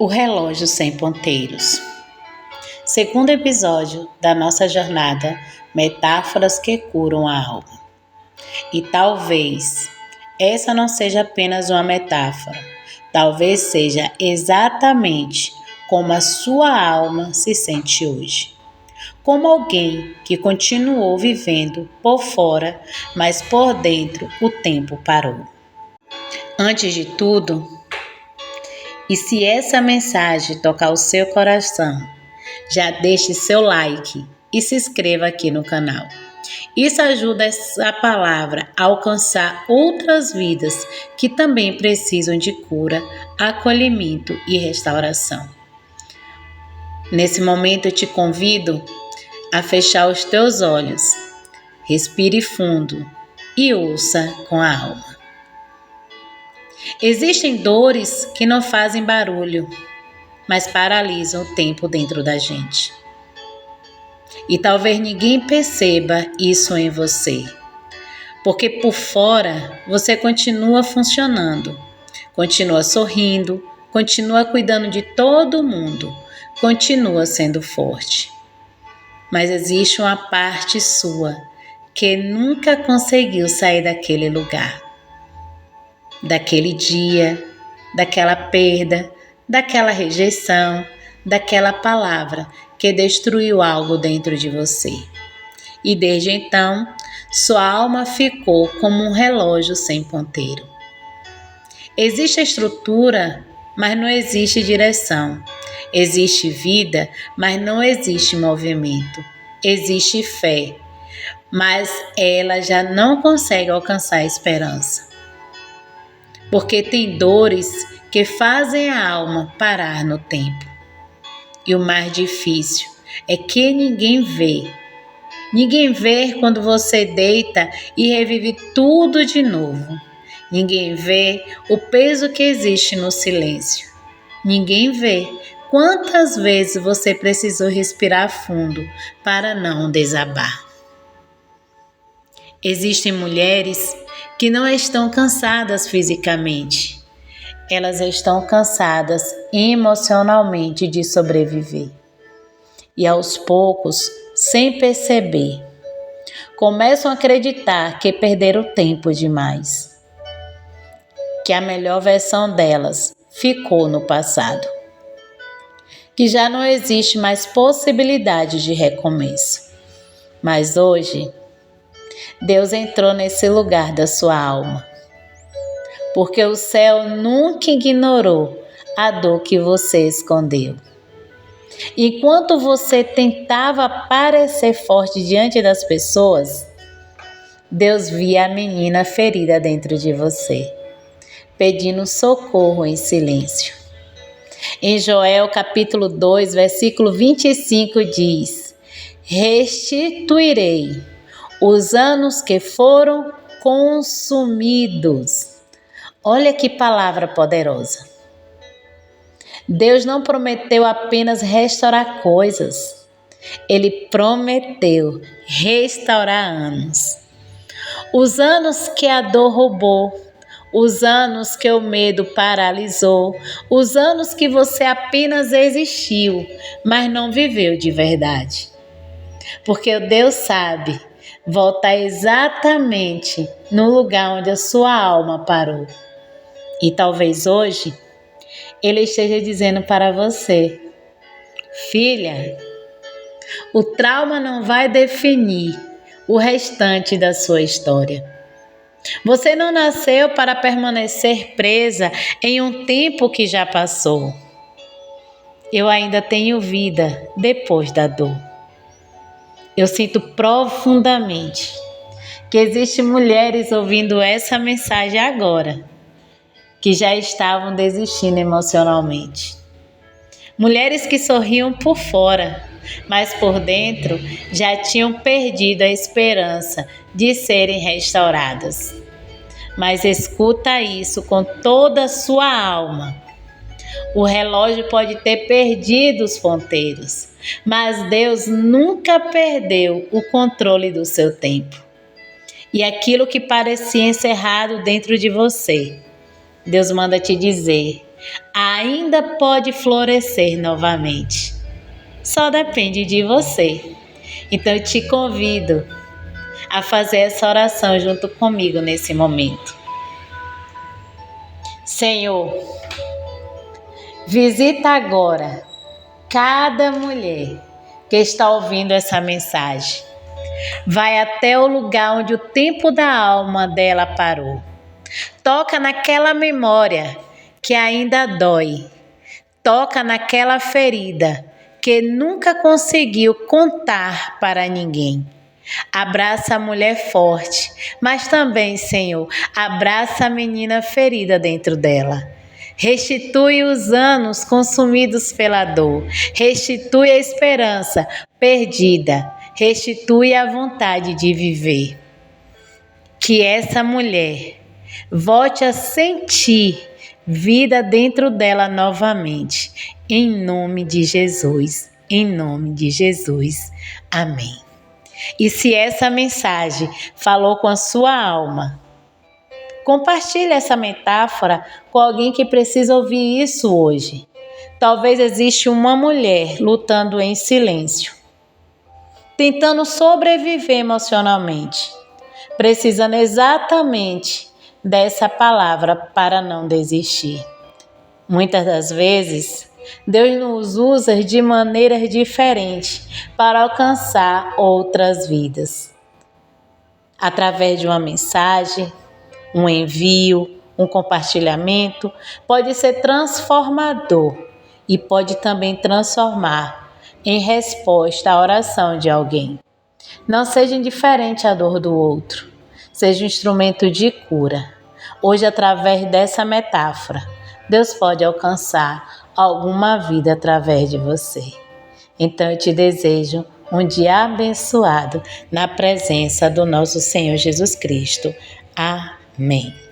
O relógio sem ponteiros. Segundo episódio da nossa jornada Metáforas que curam a alma. E talvez essa não seja apenas uma metáfora, talvez seja exatamente como a sua alma se sente hoje. Como alguém que continuou vivendo por fora, mas por dentro o tempo parou. Antes de tudo, e se essa mensagem tocar o seu coração, já deixe seu like e se inscreva aqui no canal. Isso ajuda essa palavra a alcançar outras vidas que também precisam de cura, acolhimento e restauração. Nesse momento eu te convido a fechar os teus olhos, respire fundo e ouça com a alma. Existem dores que não fazem barulho, mas paralisam o tempo dentro da gente. E talvez ninguém perceba isso em você, porque por fora você continua funcionando, continua sorrindo, continua cuidando de todo mundo, continua sendo forte. Mas existe uma parte sua que nunca conseguiu sair daquele lugar. Daquele dia, daquela perda, daquela rejeição, daquela palavra que destruiu algo dentro de você. E desde então, sua alma ficou como um relógio sem ponteiro. Existe estrutura, mas não existe direção. Existe vida, mas não existe movimento. Existe fé, mas ela já não consegue alcançar a esperança. Porque tem dores que fazem a alma parar no tempo. E o mais difícil é que ninguém vê. Ninguém vê quando você deita e revive tudo de novo. Ninguém vê o peso que existe no silêncio. Ninguém vê quantas vezes você precisou respirar fundo para não desabar. Existem mulheres que não estão cansadas fisicamente. Elas estão cansadas emocionalmente de sobreviver. E aos poucos, sem perceber, começam a acreditar que perderam tempo demais. Que a melhor versão delas ficou no passado. Que já não existe mais possibilidade de recomeço. Mas hoje, Deus entrou nesse lugar da sua alma, porque o céu nunca ignorou a dor que você escondeu. Enquanto você tentava parecer forte diante das pessoas, Deus via a menina ferida dentro de você, pedindo socorro em silêncio. Em Joel capítulo 2, versículo 25 diz: restituirei os anos que foram consumidos. Olha que palavra poderosa. Deus não prometeu apenas restaurar coisas. Ele prometeu restaurar anos. Os anos que a dor roubou, os anos que o medo paralisou, os anos que você apenas existiu, mas não viveu de verdade. Porque Deus sabe voltar exatamente no lugar onde a sua alma parou. E talvez hoje Ele esteja dizendo para você: filha, o trauma não vai definir o restante da sua história. Você não nasceu para permanecer presa em um tempo que já passou. Eu ainda tenho vida depois da dor. Eu sinto profundamente que existem mulheres ouvindo essa mensagem agora, que já estavam desistindo emocionalmente. Mulheres que sorriam por fora, mas por dentro já tinham perdido a esperança de serem restauradas. Mas escuta isso com toda a sua alma. O relógio pode ter perdido os ponteiros, mas Deus nunca perdeu o controle do seu tempo. E aquilo que parecia encerrado dentro de você, Deus manda te dizer ainda pode florescer novamente. Só depende de você. Então eu te convido a fazer essa oração junto comigo nesse momento. Senhor, visita agora cada mulher que está ouvindo essa mensagem. Vai até o lugar onde o tempo da alma dela parou. Toca naquela memória que ainda dói. Toca naquela ferida que nunca conseguiu contar para ninguém. Abraça a mulher forte, mas também, Senhor, abraça a menina ferida dentro dela. Restitui os anos consumidos pela dor. Restitui a esperança perdida. Restitui a vontade de viver. Que essa mulher volte a sentir vida dentro dela novamente. Em nome de Jesus. Em nome de Jesus. Amém. E se essa mensagem falou com a sua alma, compartilhe essa metáfora com alguém que precisa ouvir isso hoje. Talvez exista uma mulher lutando em silêncio, tentando sobreviver emocionalmente, precisando exatamente dessa palavra para não desistir. Muitas das vezes, Deus nos usa de maneiras diferentes para alcançar outras vidas. Através de uma mensagem, um envio, um compartilhamento, pode ser transformador e pode também transformar em resposta à oração de alguém. Não seja indiferente à dor do outro, seja um instrumento de cura. Hoje, através dessa metáfora, Deus pode alcançar alguma vida através de você. Então eu te desejo um dia abençoado na presença do nosso Senhor Jesus Cristo. Amém.